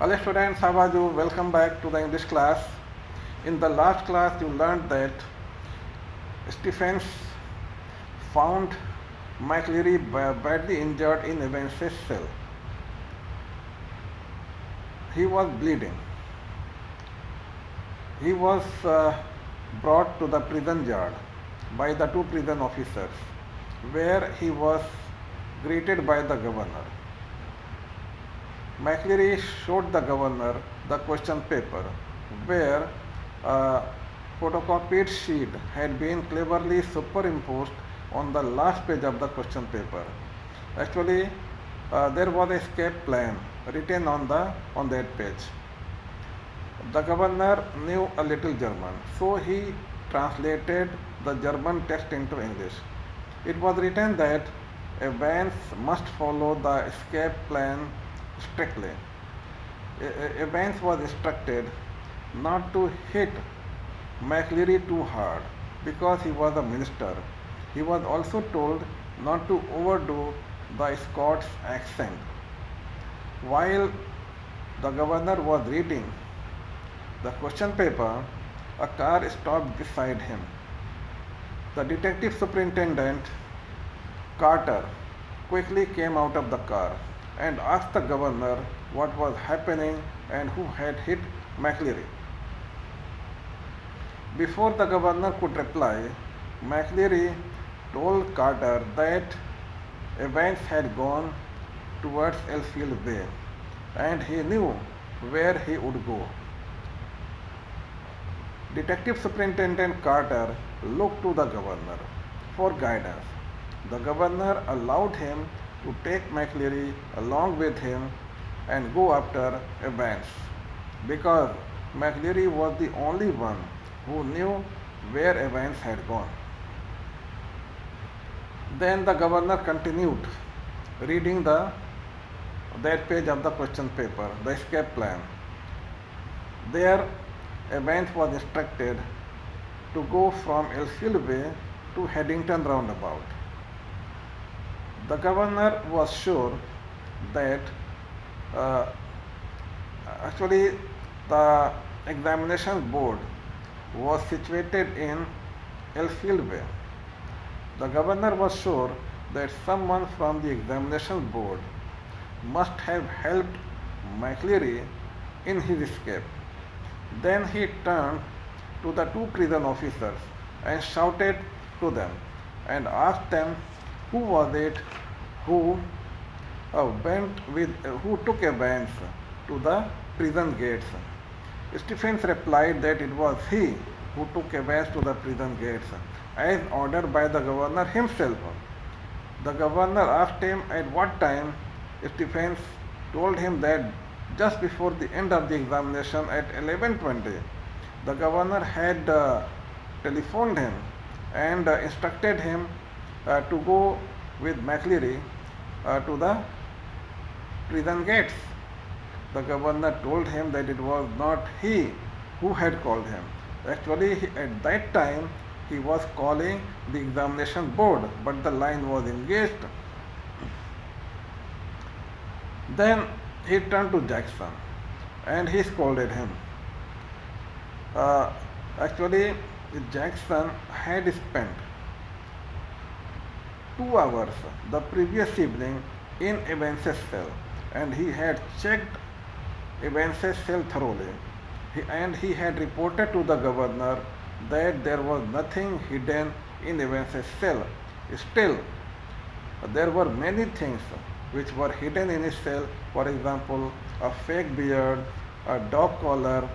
Hello students, how are you? Welcome back to the English class. In the last class, you learned that Stephens found McLeary badly injured in Evans's cell. He was bleeding. He was brought to the prison yard by the two prison officers, where he was greeted by the governor. McLeary showed the governor the question paper, where a photocopied sheet had been cleverly superimposed on the last page of the question paper. Actually, there was a escape plan written on that page. The governor knew a little German, so he translated the German text into English. It was written that Evans must follow the escape plan strictly. Evans was instructed not to hit McLeary too hard because he was a minister. He was also told not to overdo the Scots accent. While the governor was reading the question paper, a car stopped beside him. The detective superintendent, Carter, quickly came out of the car and asked the governor what was happening and who had hit McLeary. Before the governor could reply, McLeary told Carter that Evans had gone towards Elfield Way and he knew where he would go. Detective Superintendent Carter looked to the governor for guidance. The governor allowed him to take McLeary along with him and go after Evans because McLeary was the only one who knew where Evans had gone. Then the governor continued reading that page of the question paper, the escape plan. There, Evans was instructed to go from Elfield Way to Haddington Roundabout. The governor was sure that uh, actually the examination board was situated in Elfield Way. The governor was sure that someone from the examination board must have helped McLeary in his escape. Then he turned to the two prison officers and shouted to them and asked them who was it who who took Evans to the prison gates. Stephens replied that it was he who took Evans to the prison gates, as ordered by the governor himself. The governor asked him at what time. Stephens told him that just before the end of the examination at 11:20, the governor had telephoned him and instructed him to go with McLeary to the prison gates. The governor told him that it was not he who had called him. Actually, at that time, he was calling the examination board, but the line was engaged. Then he turned to Jackson and he scolded him. Actually, Jackson had spent 2 hours the previous evening in Evans's cell and he had checked Evans's cell thoroughly and he had reported to the governor that there was nothing hidden in Evans's cell. Still, there were many things which were hidden in his cell, for example, a fake beard, a dog collar,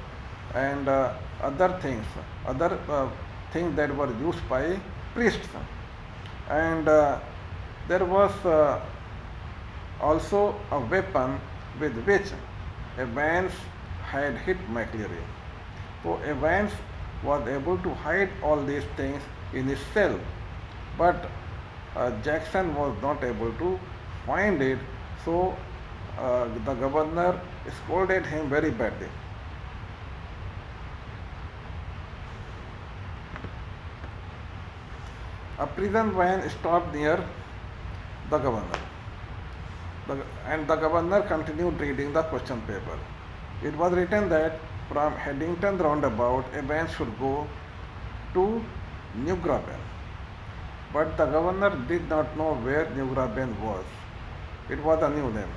and other things that were used by priests. And there was also a weapon with which Evans had hit McLeary. So Evans was able to hide all these things in his cell, but Jackson was not able to find it, so the governor scolded him very badly. A prison van stopped near the governor, and the governor continued reading the question paper. It was written that from Headington roundabout, a van should go to New Graben. But the governor did not know where New Graben was. It was a new name.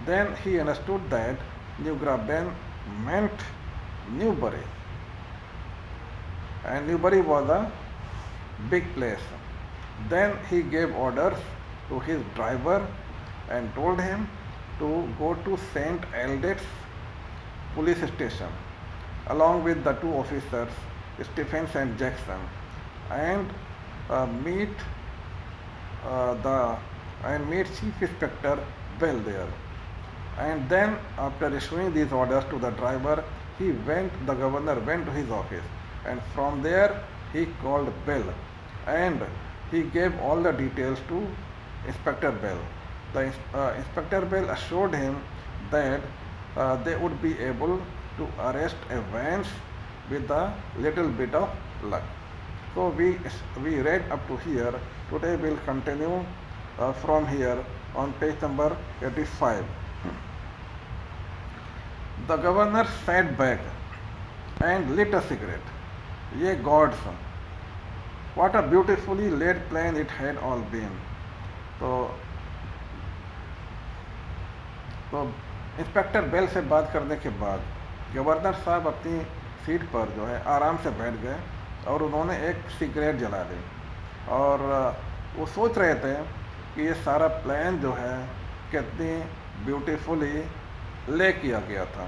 Then he understood that New Graben meant Newbury, and Newbury was a big place. Then he gave orders to his driver and told him to go to St. Aldet's police station along with the two officers, Stephens and Jackson, and meet meet Chief Inspector Bell there. And then, after issuing these orders to the driver, the governor went to his office, and from there he called Bell, and he gave all the details to Inspector Bell. The Inspector Bell assured him that they would be able to arrest a Vance with a little bit of luck. So we read up to here. Today we'll continue from here on page number 85. The governor sat back and lit a cigarette. Ye gods, what a beautifully laid plan it had all been. तो inspector bell से बात करने के बाद governor साहब अपनी seat पर जो है आराम से बैठ गए और उन्होंने एक सिगरेट जला ली और वो सोच रहे थे कि ये सारा प्लान जो है कितनी ब्यूटीफुली ले किया गया था.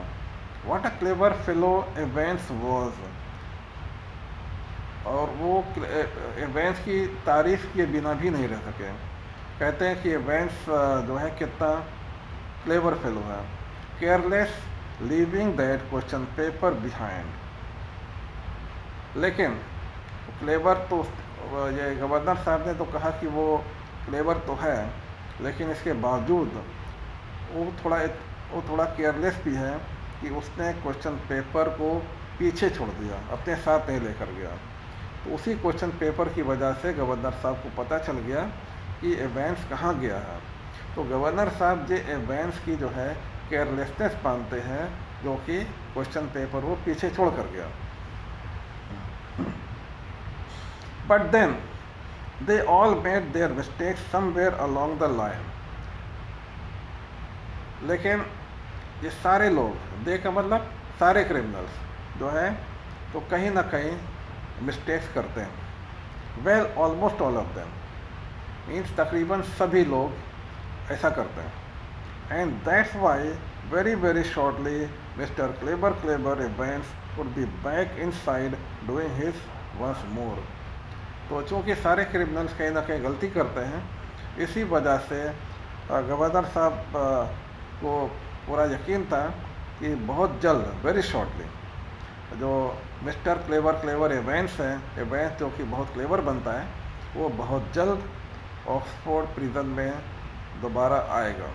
What a clever fellow एवेंस was. और वो एवेंस की तारीफ किए बिना भी नहीं रह सके. कहते हैं कि एवेंस जो है कितना क्लेवर फेलो है. Careless leaving that question paper behind. लेकिन क्लेवर तो ये गवर्नर साहब ने तो कहा कि वो क्लेवर तो है, लेकिन इसके बावजूद वो थोड़ा केयरलेस भी है कि उसने क्वेश्चन पेपर को पीछे छोड़ दिया, अपने साथ नहीं लेकर गया. तो उसी क्वेश्चन पेपर की वजह से गवर्नर साहब को पता चल गया कि एवेंस कहाँ गया है. तो गवर्नर साहब जो एवेंस की जो है केयरलेसनेस मानते हैं, जो कि क्वेश्चन पेपर वो पीछे छोड़ कर गया. But then they all made their mistakes somewhere along the line. लेकिन ये सारे लोग, दे का मतलब सारे क्रिमिनल्स जो है तो कहीं ना कहीं मिस्टेक्स करते हैं. Well almost all of them means तकरीबन सभी लोग ऐसा करते हैं. And that's why very shortly Mr. Clever Evans would be back inside doing his once more. तो चूँकि सारे क्रिमिनल्स कहीं ना कहीं गलती करते हैं, इसी वजह से गवर्नर साहब को पूरा यकीन था कि बहुत जल्द वेरी शॉर्टली जो मिस्टर क्लेवर एवेंस हैं, एवेंस जो कि बहुत क्लेवर बनता है, वो बहुत जल्द ऑक्सफोर्ड प्रिजन में दोबारा आएगा.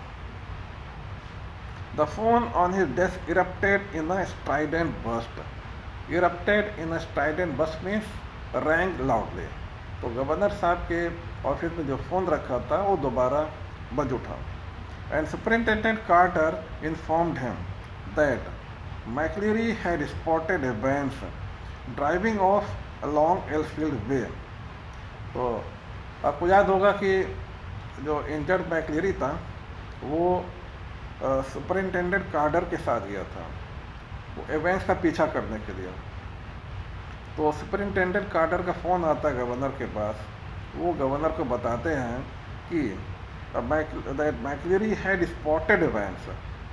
The phone on his desk erupted in a strident burst. Erupted in a strident burst means rang loudly. तो गवर्नर साहब के ऑफिस में जो फ़ोन रखा था वो दोबारा बज उठा. And Superintendent Carter informed him that McCleary had spotted Evans driving off along Elfield Way. तो आपको याद होगा कि जो इंजर्ड मैक्लेरी था वो सुपरिंटेंडेंट कार्टर के साथ गया था वो एवेंस का पीछा करने के लिए. तो सुपरिंटेंडेंट कार्टर का फ़ोन आता है गवर्नर के पास. वो गवर्नर को बताते हैं कि मैक्लेरी हैड स्पॉटेड एवेंस,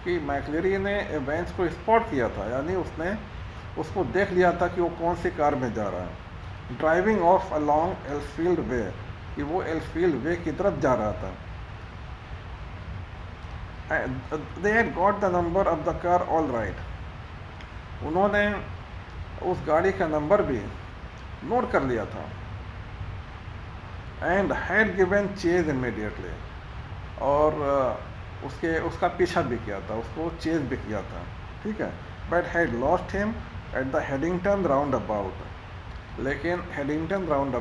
कि मैक्लेरी ने एवेंस को स्पॉट किया था, यानी उसने उसको देख लिया था कि वो कौन सी कार में जा रहा है. ड्राइविंग ऑफ अलॉन्ग एल्सफील्ड वे, कि वो एल्सफील्ड वे की तरफ जा रहा था. They had got the number of the car all right. उन्होंने उस गाड़ी का नंबर भी नोट कर लिया था. And had given chase immediately. और उसका पीछा भी किया था, उसको चेज भी किया था. ठीक है. But had lost him at the Headington roundabout. लेकिन हेडिंगटन राउंड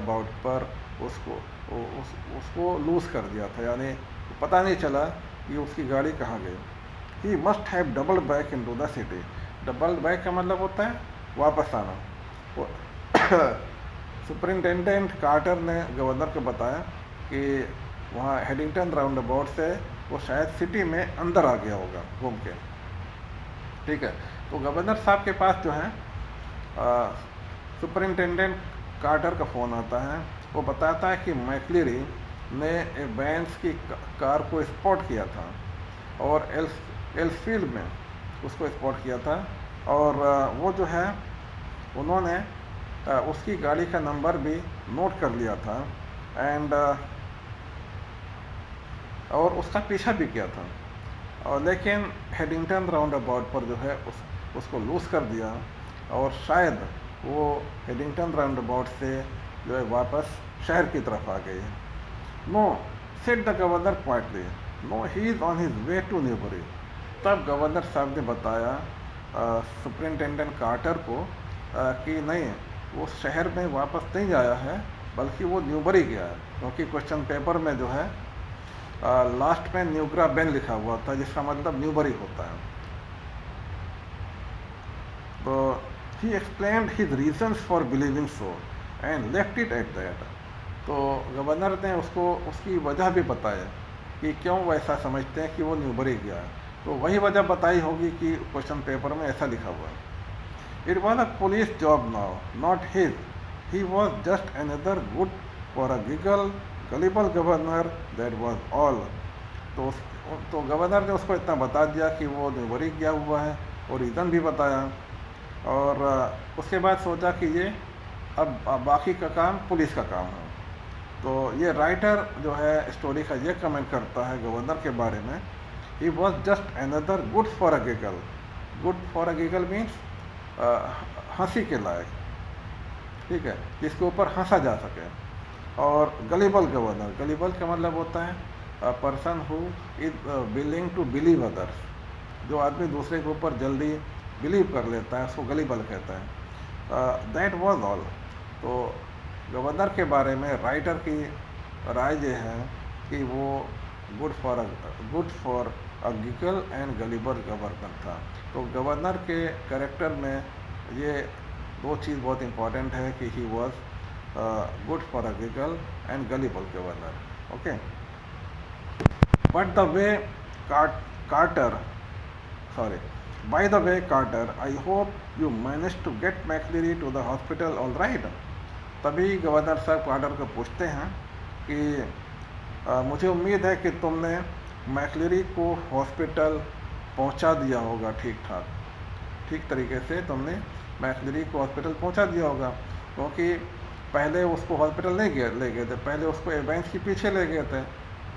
पर उसको लूज कर दिया था, यानी पता नहीं चला कि उसकी गाड़ी कहाँ गई. He must have double back into the city. Double back का मतलब होता है वापस आना। वो सुपरिंटेंडेंट कार्टर ने गवर्नर को बताया कि वहाँ हेडिंगटन राउंड अबाउट से वो शायद सिटी में अंदर आ गया होगा घूम के। ठीक है, तो गवर्नर साहब के पास जो है सुपरिंटेंडेंट कार्टर का फ़ोन आता है। वो बताता है कि मैक्लेरी ने वैंस की कार को स्पॉट किया था और एल्सफील्ड में उसको स्पॉट किया था, और वो जो है उन्होंने उसकी गाड़ी का नंबर भी नोट कर लिया था एंड और उसका पीछा भी किया था, और लेकिन हेडिंगटन राउंड अबाउट पर जो है उसको लूज़ कर दिया, और शायद वो हेडिंगटन राउंड अबाउट से जो है वापस शहर की तरफ आ गई। No said the governor quietly, no he is on his way to Newbury. तब गवर्नर साहब ने बताया सुपरिंटेंडेंट कार्टर को कि नहीं, वो शहर में वापस नहीं आया है, बल्कि वो न्यूबरी गया है, क्योंकि क्वेश्चन पेपर में जो है लास्ट में न्यूग्रा बेन लिखा हुआ था, जिसका मतलब न्यूबरी होता है। तो ही explained his reasons for believing so and left it at that. तो गवर्नर ने उसको उसकी वजह भी बताया कि क्यों वैसा समझते हैं कि वो न्यूबरी गया है। तो वही वजह बताई होगी कि क्वेश्चन पेपर में ऐसा लिखा हुआ है। It was a police job now, not his, he was just another good for a giggle gullible governor, that was all. तो गवर्नर ने उसको इतना बता दिया कि वो न्यूबरी गया हुआ है और रीज़न भी बताया, और उसके बाद सोचा कि ये अब बाकी का काम पुलिस का काम है। तो ये राइटर जो है स्टोरी का ये कमेंट करता है गवर्नर के बारे में, ही was just another good for a giggle. Good for a giggle means हंसी के लायक, ठीक है, जिसके ऊपर हंसा जा सके। और गलीबल गवर्नर, गलीबल का मतलब होता है person who is willing to believe others, जो आदमी दूसरे के ऊपर जल्दी बिलीव कर लेता है, उसको गलीबल कहता है। That was all. तो गवर्नर के बारे में राइटर की राय ये है कि वो good for a giggle and gullible governor था। तो गवर्नर के कैरेक्टर में ये दो चीज़ बहुत इंपॉर्टेंट है कि he was good for a giggle and gullible governor. Okay, but the way Carter, sorry, by the way Carter, I hope you managed to get McLeary to the hospital all right। तभी governor साहब quarter को पूछते हैं कि मुझे उम्मीद है कि तुमने मैक्लेरी को हॉस्पिटल पहुंचा दिया होगा ठीक ठाक, ठीक तरीके से तुमने मैक्लेरी को हॉस्पिटल पहुंचा दिया होगा, क्योंकि पहले उसको हॉस्पिटल नहीं ले गए थे, पहले उसको एवेंस के पीछे ले गए थे।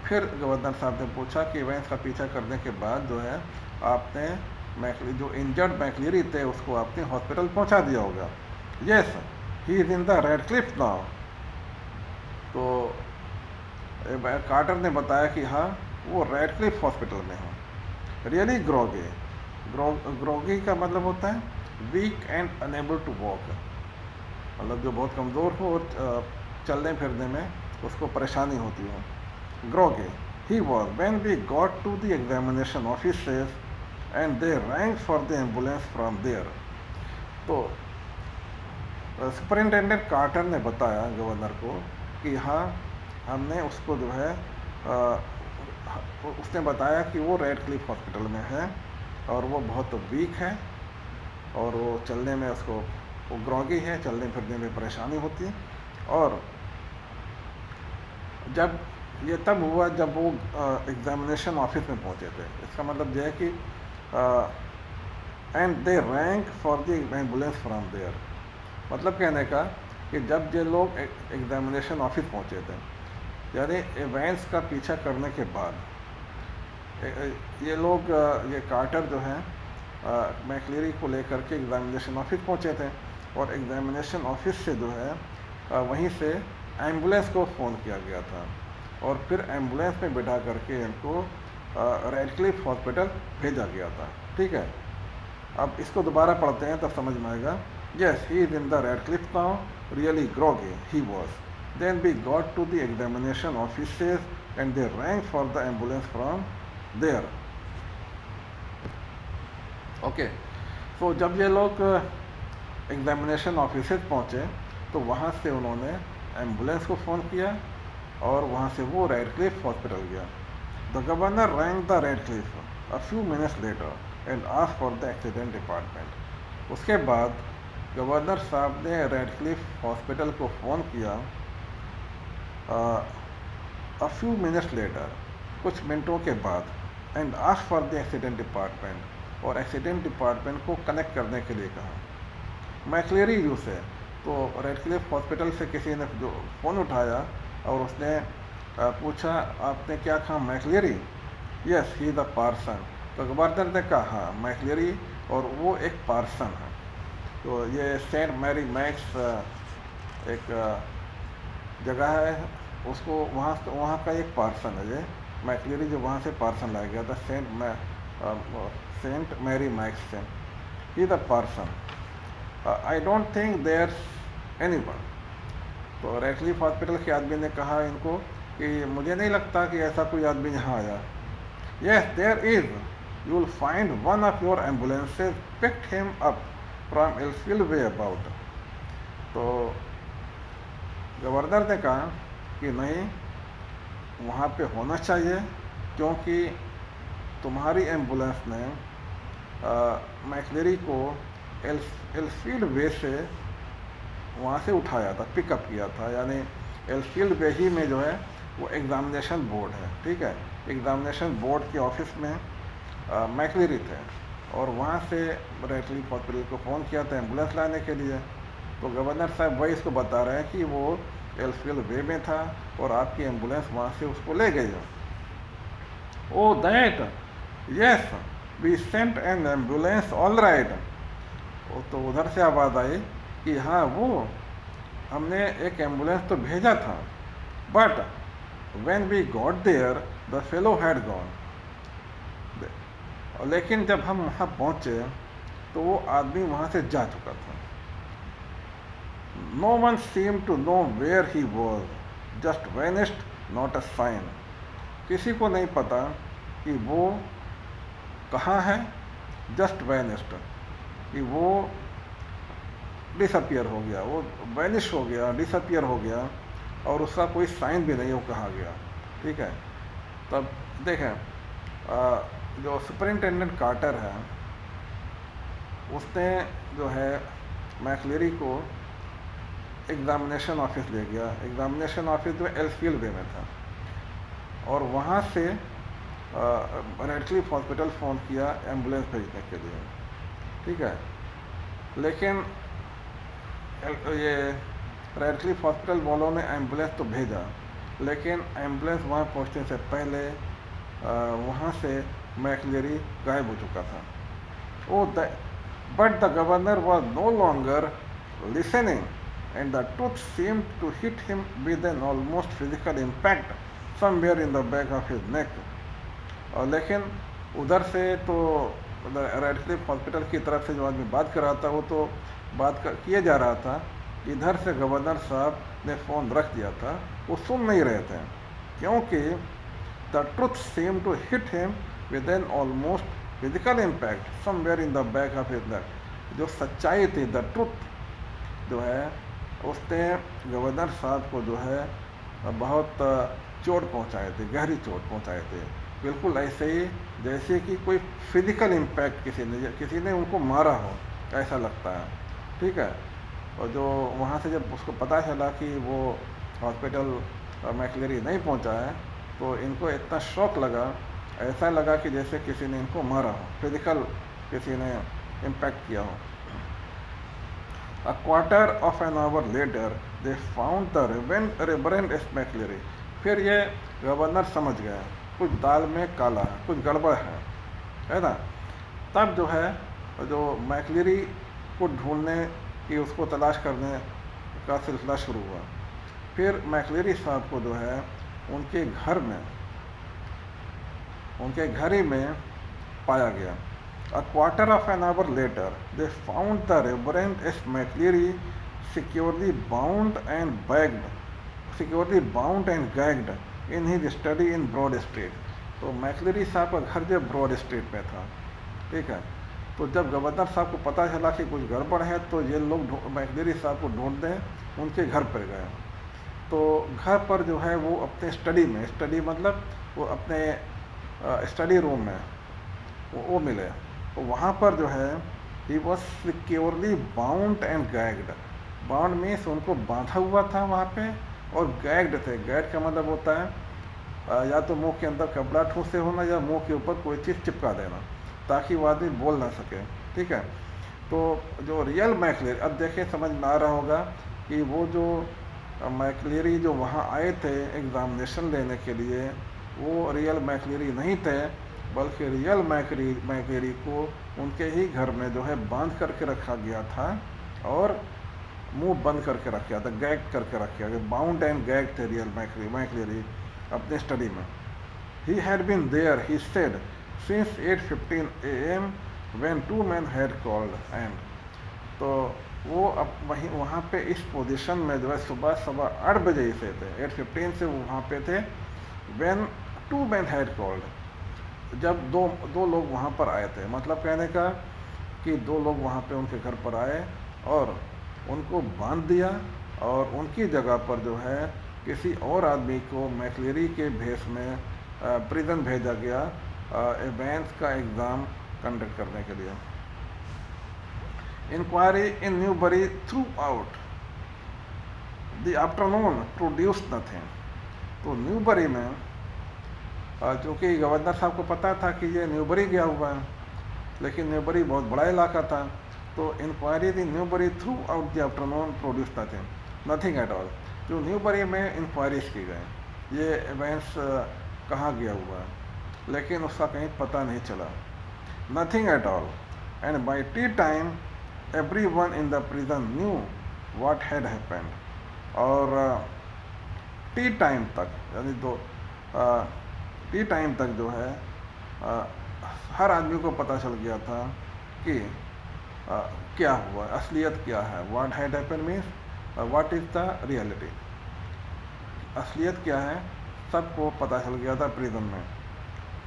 फिर गवर्नर साहब ने पूछा कि एवेंस का पीछा करने के बाद जो है आपने जो इंजर्ड मैक्लेरी थे उसको आपने हॉस्पिटल पहुंचा दिया होगा। Yes, he is in the Radcliffe now. तो कार्टर ने बताया कि हाँ, वो रेडक्लिफ हॉस्पिटल में है। रियली ग्रोगी, ग्रोगी का मतलब होता है weak and unable to walk, मतलब जो बहुत कमज़ोर हो और चलने फिरने में उसको परेशानी होती हो। Groggy he was when we got to the examination offices and they rang for the ambulance from there। तो सुपरिंटेंडेंट कार्टर ने बताया गवर्नर को कि हाँ, हमने उसको जो है उसने बताया कि वो रेडक्लिफ हॉस्पिटल में है और वो बहुत वीक है और वो चलने में वो ग्रॉगी है, चलने फिरने में परेशानी होती है। और जब ये तब हुआ जब वो एग्जामिनेशन ऑफिस में पहुंचे थे। इसका मतलब यह है कि and they rang for the ambulance from there, मतलब कहने का कि जब ये लोग एग्जामिनेशन ऑफिस पहुंचे थे, यानी एवेंस का पीछा करने के बाद ये लोग ये कार्टर जो है मैक्लेरी को लेकर के एग्जामिनेशन ऑफिस पहुंचे थे, और एग्जामिनेशन ऑफिस से जो है वहीं से एम्बुलेंस को फ़ोन किया गया था, और फिर एम्बुलेंस में बिठा करके इनको रेडक्लिफ हॉस्पिटल भेजा गया था। ठीक है, अब इसको दोबारा पढ़ते हैं तब समझ में आएगा। Yes, he is in the Radcliffe now, really groggy he was, then we got to the examination offices and they rang for the ambulance from there. Okay, तो जब ये लोग एग्जामिनेशन ऑफिस पहुँचे तो वहाँ से उन्होंने एम्बुलेंस को फ़ोन किया और वहाँ से वो रेडक्लिफ हॉस्पिटल गया। The governor rang the Radcliffe a few minutes later and asked for the accident department. उसके बाद गवर्नर साहब ने रेडक्लिफ हॉस्पिटल को फ़ोन किया अ फ्यू मिनट्स लेटर, कुछ मिनटों के बाद, and asked for the accident department, और एक्सीडेंट डिपार्टमेंट को कनेक्ट करने के लिए कहा। मैक्लेरी व्यू से तो रेडक्लिफ हॉस्पिटल से किसी ने जो फ़ोन उठाया और उसने पूछा आपने क्या कहा, McLeary? Yes he the parson. तो गवर्नर ने कहा हाँ मैक्लेरी, और वो एक पार्सन है। तो ये सेंट मैरी मैक्स एक जगह है, उसको वहाँ का एक पार्सन है ये मैक्लेरी, जो वहाँ से पार्सन लाया गया था सेंट मैरी मैक्स से। He the parson, I don't think there anyone. तो रेडक्लिफ हॉस्पिटल के आदमी ने कहा इनको कि मुझे नहीं लगता कि ऐसा कोई आदमी यहाँ आया। Yes there is, you will find one of your ambulances picked him up from Elsfield way about. तो गवर्नर ने कहा कि नहीं, वहाँ पे होना चाहिए, क्योंकि तुम्हारी एम्बुलेंस ने मैक्लेरी को एल्सफील्ड वे से वहाँ से उठाया था, पिकअप किया था। यानी एल्सफील्ड वे ही में जो है वो एग्ज़ामिनेशन बोर्ड है, ठीक है। एग्ज़ामिनेशन बोर्ड के ऑफिस में मैक्लेरी थे और वहाँ से रेडक्लिफ हॉस्पिटल को फ़ोन किया था एम्बुलेंस लाने के लिए। तो गवर्नर साहब वही इसको बता रहे हैं कि वो एल्सफील्ड वे में था और आपकी एम्बुलेंस वहाँ से उसको ले गई हो। Oh that, yes we sent an ambulance all right. तो उधर से आवाज़ आई कि हाँ वो हमने एक एम्बुलेंस तो भेजा था, but when we got there the fellow had gone. लेकिन जब हम वहाँ पहुँचे तो वो आदमी वहाँ से जा चुका था। No one seemed to know where he was, just vanished, not a sign. किसी को नहीं पता कि वो कहाँ है, जस्ट वेनिस्ड, कि वो डिसअपियर हो गया, वो वेनिश हो गया, डिसअपियर हो गया, और उसका कोई साइन भी नहीं वो कहाँ गया, ठीक है। तब देखें जो सुपरिंटेंडेंट कार्टर है उसने जो है मैक्लेरी को एग्ज़ामिनेशन ऑफिस ले गया। एग्ज़ामिनेशन ऑफिस जो एल्सफील्ड वे में था, और वहाँ से रेडक्लिफ हॉस्पिटल फ़ोन किया एम्बुलेंस भेजने के लिए, ठीक है। लेकिन ये रेडक्लिफ हॉस्पिटल वालों ने एम्बुलेंस तो भेजा, लेकिन एम्बुलेंस वहाँ पहुँचने से पहले वहाँ से मैक्लेरी गायब हो चुका था। But the governor was no longer listening and the truth seemed to hit him with an almost physical impact somewhere in the back of his neck. और लेकिन उधर से तो रेडक्लिफ हॉस्पिटल की तरफ से जो आदमी बात कर रहा था वो तो किए जा रहा था, इधर से गवर्नर साहब ने फ़ोन रख दिया था, वो सुन नहीं रहे थे, क्योंकि the truth seemed to hit him with an almost physical impact somewhere in the back of his neck. जो सच्चाई थी, द ट्रुथ जो है, उसने गवर्नर साहब को जो है बहुत चोट पहुंचाए थे, गहरी चोट पहुंचाए थे, बिल्कुल ऐसे ही जैसे कि कोई फिजिकल इम्पैक्ट किसी ने उनको मारा हो, ऐसा लगता है, ठीक है। और जो वहाँ से जब उसको पता चला कि वो हॉस्पिटल मैक्लेरी नहीं पहुँचा है, तो इनको इतना शॉक लगा, ऐसा लगा कि जैसे किसी ने इनको मारा हो, फिजिकल किसी ने इम्पैक्ट किया हो। A quarter of an hour later, they found the Reverend S. मैक्लेरी। फिर ये गवर्नर समझ गया कुछ दाल में काला है, कुछ गड़बड़ है ना। तब जो है जो मैक्लेरी को ढूंढने की, उसको तलाश करने का सिलसिला शुरू हुआ। फिर मैक्लेरी साहब को जो है उनके घर ही में पाया गया। A quarter of an hour later, they found the Reverend S. McLeary securely bound and gagged in his study in Broad Street। तो मैक्लेरी साहब का घर जो ब्रॉड स्ट्रीट में था, ठीक है। तो जब गवर्नर साहब को पता चला कि कुछ गड़बड़ है तो ये लोग मैकलेरी साहब को ढूंढ दें उनके घर पर गए। तो घर पर जो है वो अपने स्टडी मतलब वो अपने स्टडी रूम में वो मिले। तो वहाँ पर जो है he was securely bound and gagged. Bound means उनको बांधा हुआ था वहाँ पे, और गैग्ड थे। गैग का मतलब होता है या तो मुंह के अंदर कपड़ा ठूसे होना या मुंह के ऊपर कोई चीज़ चिपका देना ताकि वो आदमी बोल ना सके। ठीक है। तो जो रियल मैकलेरी, अब देखें समझ में आ रहा होगा कि वो जो मैकलेरी जो वहाँ आए थे एग्ज़ामिनेशन लेने के लिए वो रियल मैकलेरी नहीं थे, बल्कि रियल मैकलेरी को उनके ही घर में जो है बांध करके रखा गया था और मुंह बंद करके रखा गया था, गैग करके रखा गया। बाउंड एंड गैग थे रियल मैकलेरी अपने स्टडी में। He had been there he said since 8:15 AM when 2 men had called and। तो वो अब वहाँ पे इस पोजीशन में जो है सुबह 8:15 बजे से थे, 8:15 से वो वहाँ पे थे। when 2 men had called, जब दो लोग वहाँ पर आए थे, मतलब कहने का कि 2 लोग वहाँ पे उनके घर पर आए और उनको बांध दिया और उनकी जगह पर जो है किसी और आदमी को मैकलेरी के भेष में प्रिजन भेजा गया एवेंस का एग्ज़ाम कंडक्ट करने के लिए। Inquiry in Newbury throughout the afternoon produced nothing. तो न्यूबरी में चूँकि गवर्नर साहब को पता था कि ये न्यूबरी गया हुआ है, लेकिन न्यूबरी बहुत बड़ा इलाका था, तो inquiry the Newbury throughout the afternoon produced nothing at all. जो न्यूबरी में इंक्वायरीज की गई ये इवेंट्स कहाँ गया हुआ है, लेकिन उसका कहीं पता नहीं चला। Nothing at all. And by tea time everyone in the prison knew what had happened. और टी टाइम तक यानी टी टाइम तक जो है हर आदमी को पता चल गया था कि क्या हुआ, असलियत क्या है। What had happened means what is the reality, असलियत क्या है सबको पता चल गया था प्रिजन में।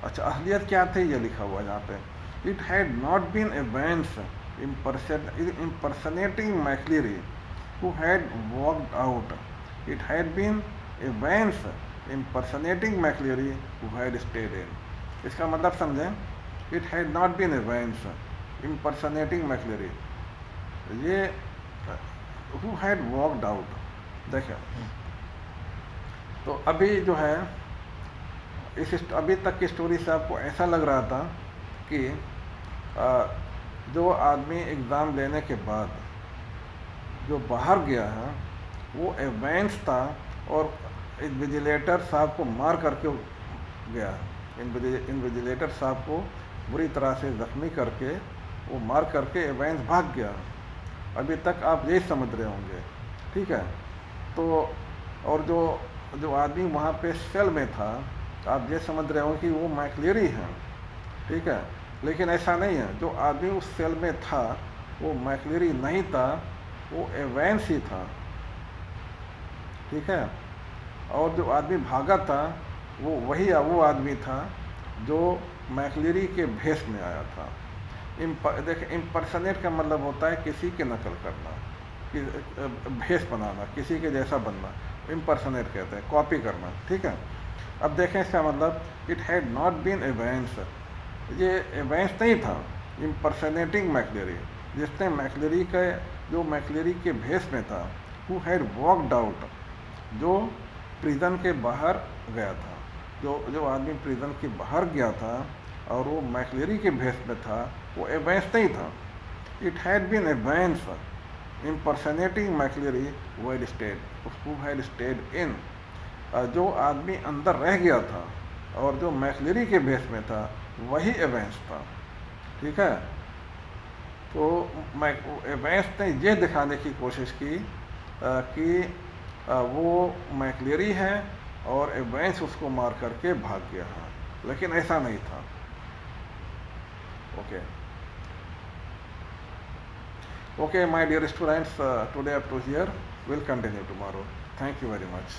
अच्छा, असलियत क्या थी ये लिखा हुआ यहाँ पे। It had not been events impersonating McCleary who had walked out. It had been events impersonating McCleary who had stayed in. इसका मतलब समझें, it had not been events impersonating McLeary, ये who had walked out। देखें तो अभी जो है अभी तक की स्टोरी से आपको ऐसा लग रहा था कि जो आदमी एग्ज़ाम लेने के बाद जो बाहर गया है वो इवेंट्स था और इन्विजिलेटर साहब को मार करके गया। इन्विजिलेटर साहब को बुरी तरह से ज़ख्मी करके वो मार करके इवेंट्स भाग गया। अभी तक आप यही समझ रहे होंगे, ठीक है। तो और जो आदमी वहाँ पे सेल में था, आप ये समझ रहे हो कि वो मैकलेरी हैं, ठीक है। लेकिन ऐसा नहीं है, जो आदमी उस सेल में था वो मैकलेरी नहीं था, वो एवेंस ही था, ठीक है। और जो आदमी भागा था वो आदमी था जो मैकलेरी के भेष में आया था। देखिए, इम्पर्सनेट का मतलब होता है किसी की नकल करना, भेष बनाना, किसी के जैसा बनना, इम्पर्सनेट कहते हैं, कॉपी करना, ठीक है। अब देखें इसका मतलब, it had not been events, ये इवेंट्स नहीं था। इम्पर्सनेटिंग मैकलेरी, जिसने मैकलेरी के जो मैकलेरी के भेष में था, हु हैड वॉकड आउट, जो प्रिजन के बाहर गया था, जो आदमी प्रिजन के बाहर गया था और वो मैकलेरी के भेष में था, वो इवेंट्स नहीं था। It had been events impersonating McCleary who had stayed in, जो आदमी अंदर रह गया था और जो मैकलेरी के भेष में था वही इवेंट्स था, ठीक है। तो इवेंट्स ने ये दिखाने की कोशिश की कि वो मैकलेरी है और इवेंट्स उसको मार करके भाग गया है, लेकिन ऐसा नहीं था। Okay, my dear students, today up to here, we'll continue tomorrow. Thank you very much.